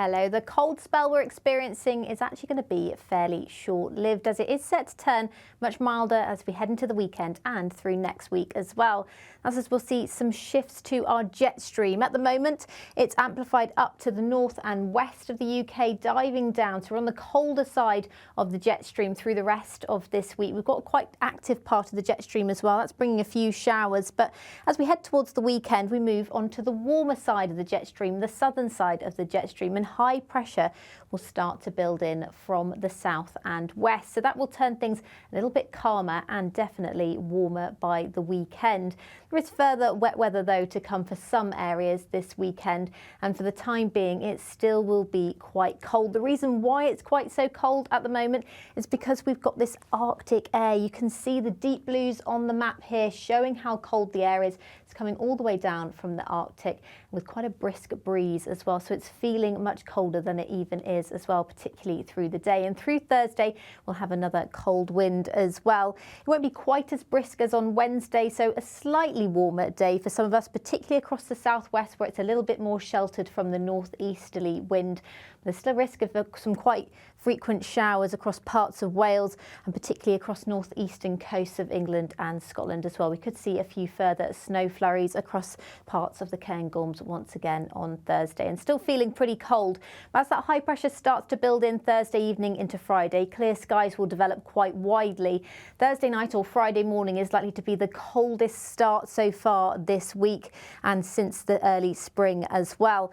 Hello. The cold spell we're experiencing is actually going to be fairly short-lived, as it is set to turn much milder as we head into the weekend and through next week as well. As we'll see some shifts to our jet stream. At the moment, it's amplified up to the north and west of the UK, diving down. So we're on the colder side of the jet stream through the rest of this week. We've got a quite active part of the jet stream as well. That's bringing a few showers. But as we head towards the weekend, we move onto the warmer side of the jet stream, the southern side of the jet stream, and high pressure will start to build in from the south and west. So that will turn things a little bit calmer and definitely warmer by the weekend. There is further wet weather though to come for some areas this weekend, and for the time being it still will be quite cold. The reason why it's quite so cold at the moment is because we've got this Arctic air. You can see the deep blues on the map here showing how cold the air is. It's coming all the way down from the Arctic with quite a brisk breeze as well, so it's feeling much colder than it even is as well, particularly through the day. And through Thursday we'll have another cold wind as well. It won't be quite as brisk as on Wednesday, so a slightly warmer day for some of us, particularly across the southwest where it's a little bit more sheltered from the northeasterly wind. There's still a risk of some quite frequent showers across parts of Wales and particularly across northeastern coasts of England and Scotland as well. We could see a few further snow flurries across parts of the Cairngorms once again on Thursday, and still feeling pretty cold. But as that high pressure starts to build in Thursday evening into Friday, clear skies will develop quite widely. Thursday night or Friday morning is likely to be the coldest start so far this week and since the early spring as well.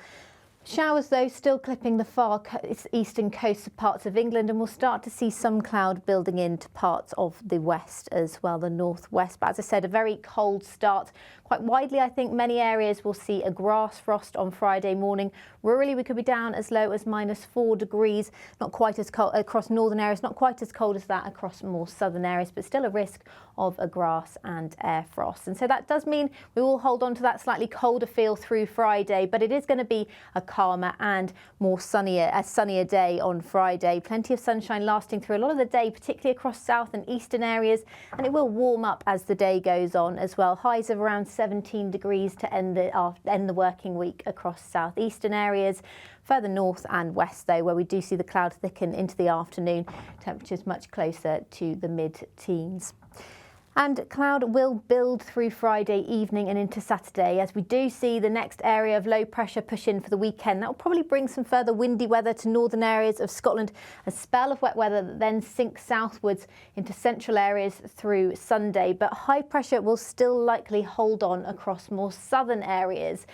Showers though still clipping the far eastern coast of parts of England, and we'll start to see some cloud building into parts of the west as well, the northwest. But as I said, a very cold start. Quite widely, I think many areas will see a grass frost on Friday morning. Rurally, we could be down as low as -4 degrees. Not quite as cold across northern areas, not quite as cold as that across more southern areas, but still a risk of a grass and air frost. And so that does mean we will hold on to that slightly colder feel through Friday, but it is going to be a calmer and more sunnier day on Friday. Plenty of sunshine lasting through a lot of the day, particularly across south and eastern areas, and it will warm up as the day goes on as well. Highs of around 17 degrees to end the working week across southeastern areas. Further north and west though, where we do see the cloud thicken into the afternoon, temperatures much closer to the mid-teens. And cloud will build through Friday evening and into Saturday as we do see the next area of low pressure push in for the weekend. That will probably bring some further windy weather to northern areas of Scotland, a spell of wet weather that then sinks southwards into central areas through Sunday. But high pressure will still likely hold on across more southern areas.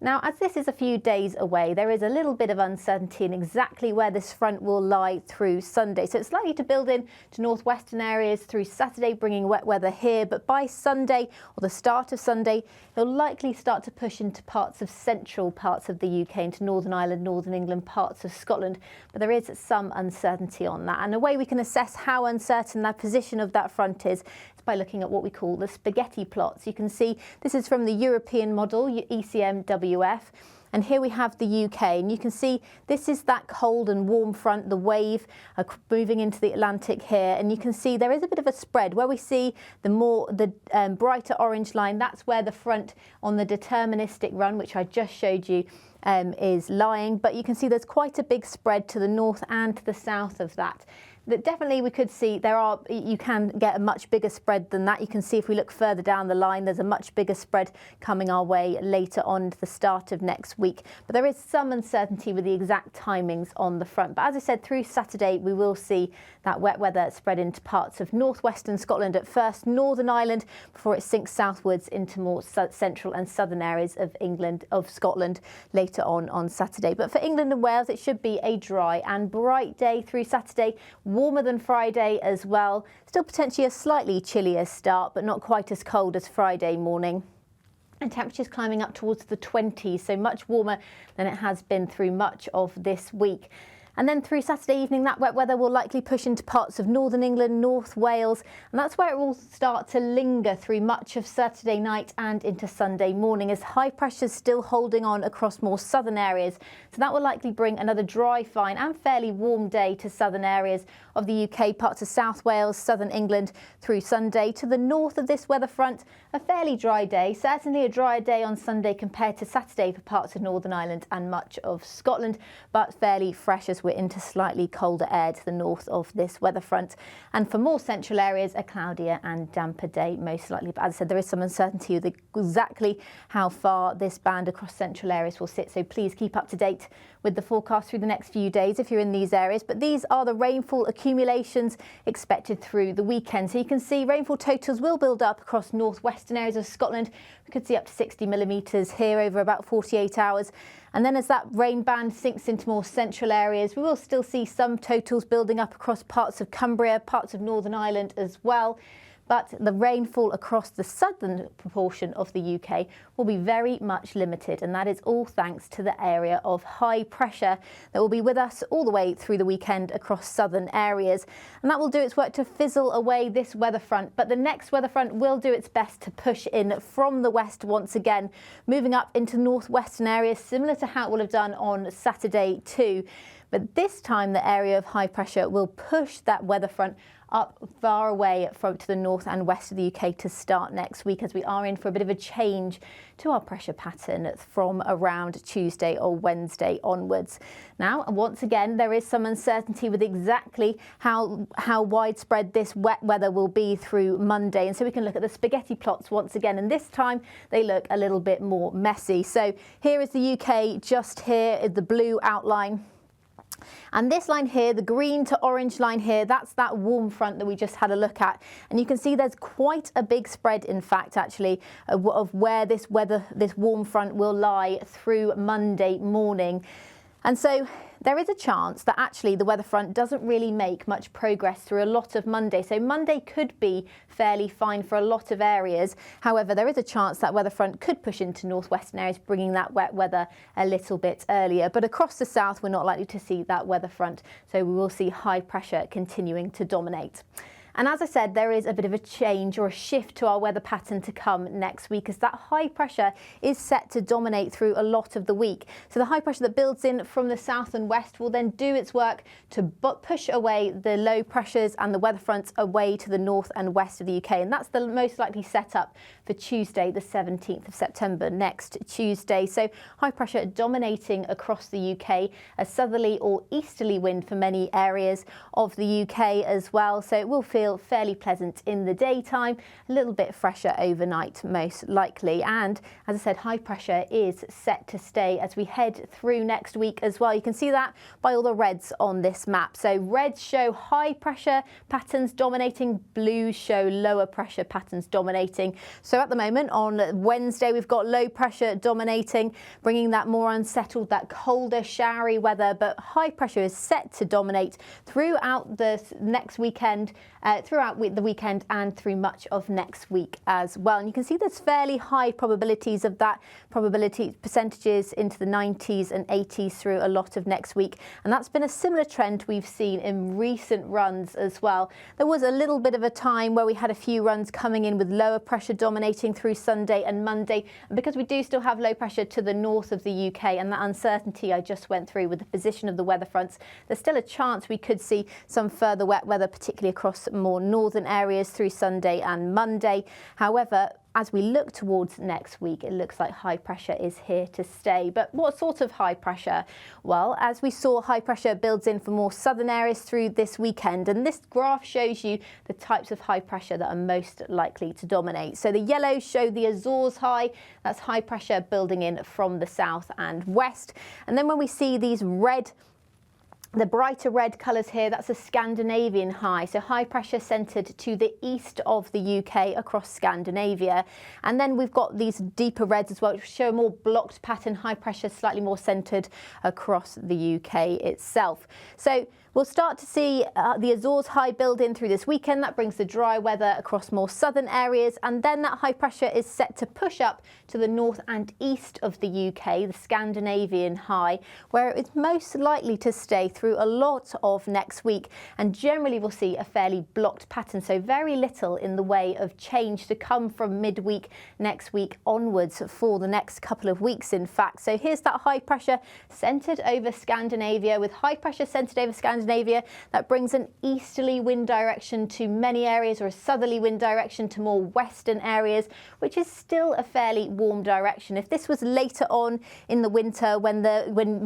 Now, as this is a few days away, there is a little bit of uncertainty in exactly where this front will lie through Sunday. So it's likely to build in to northwestern areas through Saturday, bringing wet weather here. But by Sunday, or the start of Sunday, it'll likely start to push into parts of central parts of the UK, into Northern Ireland, Northern England, parts of Scotland. But there is some uncertainty on that. And a way we can assess how uncertain that position of that front is by looking at what we call the spaghetti plots. You can see this is from the European model, ECMWF, and here we have the UK, and you can see this is that cold and warm front, the wave moving into the Atlantic here, and you can see there is a bit of a spread. Where we see the brighter orange line, that's where the front on the deterministic run, which I just showed you, is lying, but you can see there's quite a big spread to the north and to the south of that. That definitely we could see you can get a much bigger spread than that. You can see if we look further down the line, there's a much bigger spread coming our way later on to the start of next week. But there is some uncertainty with the exact timings on the front. But as I said, through Saturday, we will see that wet weather spread into parts of northwestern Scotland at first, Northern Ireland, before it sinks southwards into more central and southern areas of England, of Scotland later on Saturday. But for England and Wales, it should be a dry and bright day through Saturday. Warmer than Friday as well. Still potentially a slightly chillier start, but not quite as cold as Friday morning. And temperatures climbing up towards the 20s, so much warmer than it has been through much of this week. And then through Saturday evening, that wet weather will likely push into parts of northern England, North Wales, and that's where it will start to linger through much of Saturday night and into Sunday morning as high pressure is still holding on across more southern areas. So that will likely bring another dry, fine and fairly warm day to southern areas of the UK, parts of South Wales, southern England through Sunday. To the north of this weather front, a fairly dry day, certainly a drier day on Sunday compared to Saturday for parts of Northern Ireland and much of Scotland, but fairly fresh as we're into slightly colder air to the north of this weather front. And for more central areas, a cloudier and damper day most likely. But as I said, there is some uncertainty with exactly how far this band across central areas will sit. So please keep up to date with the forecast through the next few days if you're in these areas. But these are the rainfall accumulations expected through the weekend. So you can see rainfall totals will build up across northwestern areas of Scotland. We could see up to 60 millimetres here over about 48 hours. And then as that rain band sinks into more central areas, we will still see some totals building up across parts of Cumbria, parts of Northern Ireland as well. But the rainfall across the southern proportion of the UK will be very much limited, and that is all thanks to the area of high pressure that will be with us all the way through the weekend across southern areas. And that will do its work to fizzle away this weather front, but the next weather front will do its best to push in from the west once again, moving up into northwestern areas, similar to how it will have done on Saturday too. But this time the area of high pressure will push that weather front up far away from to the north and west of the UK to start next week, as we are in for a bit of a change to our pressure pattern from around Tuesday or Wednesday onwards. Now, once again, there is some uncertainty with exactly how widespread this wet weather will be through Monday. And so we can look at the spaghetti plots once again, and this time they look a little bit more messy. So here is the UK, just here is the blue outline. And this line here, the green to orange line here, that's that warm front that we just had a look at. And you can see there's quite a big spread, in fact, actually, of where this warm front will lie through Monday morning. And so there is a chance that actually the weather front doesn't really make much progress through a lot of Monday. So Monday could be fairly fine for a lot of areas. However, there is a chance that weather front could push into northwestern areas, bringing that wet weather a little bit earlier. But across the south, we're not likely to see that weather front. So we will see high pressure continuing to dominate. And as I said, there is a bit of a change or a shift to our weather pattern to come next week, as that high pressure is set to dominate through a lot of the week. So the high pressure that builds in from the south and west will then do its work to push away the low pressures and the weather fronts away to the north and west of the UK. And that's the most likely setup for Tuesday, the 17th of September, next Tuesday. So high pressure dominating across the UK, a southerly or easterly wind for many areas of the UK as well. So it will feel fairly pleasant in the daytime, a little bit fresher overnight most likely. And as I said, high pressure is set to stay as we head through next week as well. You can see that by all the reds on this map. So reds show high pressure patterns dominating, blues show lower pressure patterns dominating. So at the moment on Wednesday, we've got low pressure dominating, bringing that more unsettled, that colder, showery weather, but high pressure is set to dominate throughout the next weekend, throughout the weekend and through much of next week as well. And you can see there's fairly high probabilities of that, probability percentages into the 90s and 80s through a lot of next week. And that's been a similar trend we've seen in recent runs as well. There was a little bit of a time where we had a few runs coming in with lower pressure dominating through Sunday and Monday. And because we do still have low pressure to the north of the UK and that uncertainty I just went through with the position of the weather fronts, there's still a chance we could see some further wet weather, particularly across more northern areas through Sunday and Monday. However, as we look towards next week, it looks like high pressure is here to stay. But what sort of high pressure? Well, as we saw, high pressure builds in for more southern areas through this weekend. And this graph shows you the types of high pressure that are most likely to dominate. So the yellows show the Azores high. That's high pressure building in from the south and west. And then when we see these the brighter red colours here, that's a Scandinavian high. So high pressure centred to the east of the UK across Scandinavia. And then we've got these deeper reds as well, which show a more blocked pattern, high pressure slightly more centred across the UK itself. So we'll start to see the Azores high build in through this weekend. That brings the dry weather across more southern areas. And then that high pressure is set to push up to the north and east of the UK, the Scandinavian high, where it's most likely to stay through a lot of next week, and generally we'll see a fairly blocked pattern, so very little in the way of change to come from midweek next week onwards for the next couple of weeks, in fact. So here's that high pressure centred over Scandinavia. With high pressure centred over Scandinavia, that brings an easterly wind direction to many areas, or a southerly wind direction to more western areas, which is still a fairly warm direction. If this was later on in the winter, when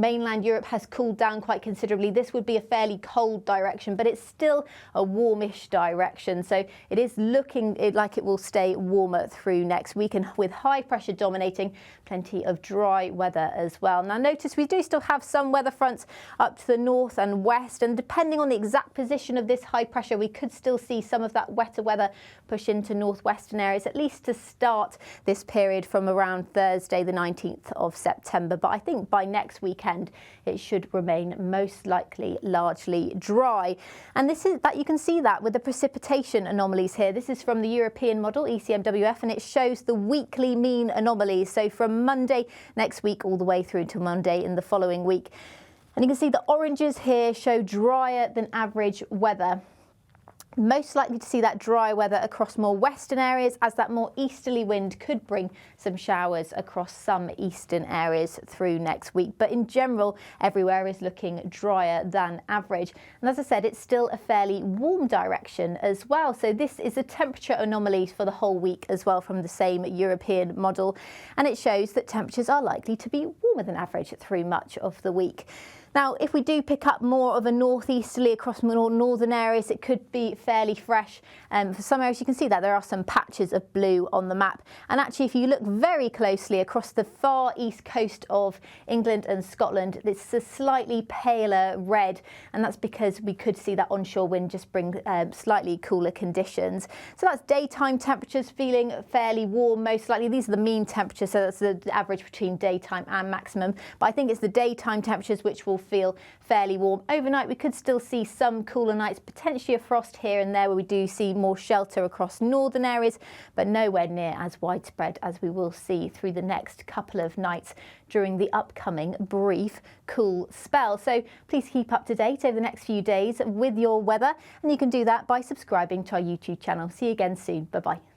mainland Europe has cooled down quite considerably, this would be a fairly cold direction, but it's still a warmish direction. So it is looking like it will stay warmer through next week, and with high pressure dominating, plenty of dry weather as well. Now notice we do still have some weather fronts up to the north and west, and depending on the exact position of this high pressure, we could still see some of that wetter weather push into northwestern areas, at least to start this period from around Thursday the 19th of September. But I think by next weekend it should remain most likely largely dry. And this is that, you can see that with the precipitation anomalies here. This is from the European model ECMWF, and it shows the weekly mean anomalies, so from Monday next week all the way through to Monday in the following week. And you can see the oranges here show drier than average weather. Most likely to see that dry weather across more western areas, as that more easterly wind could bring some showers across some eastern areas through next week. But in general, everywhere is looking drier than average. And as I said, it's still a fairly warm direction as well. So this is a temperature anomaly for the whole week as well from the same European model. And it shows that temperatures are likely to be warmer than average through much of the week. Now, if we do pick up more of a northeasterly across more northern areas, it could be fairly fresh. For some areas, you can see that there are some patches of blue on the map. And actually, if you look very closely across the far east coast of England and Scotland, it's a slightly paler red. And that's because we could see that onshore wind just bring slightly cooler conditions. So that's daytime temperatures feeling fairly warm, most likely. These are the mean temperatures, so that's the average between daytime and maximum. But I think it's the daytime temperatures which will feel fairly warm. Overnight we could still see some cooler nights, potentially a frost here and there where we do see more shelter across northern areas, but nowhere near as widespread as we will see through the next couple of nights during the upcoming brief cool spell. So please keep up to date over the next few days with your weather, and you can do that by subscribing to our YouTube channel. See you again soon. Bye bye.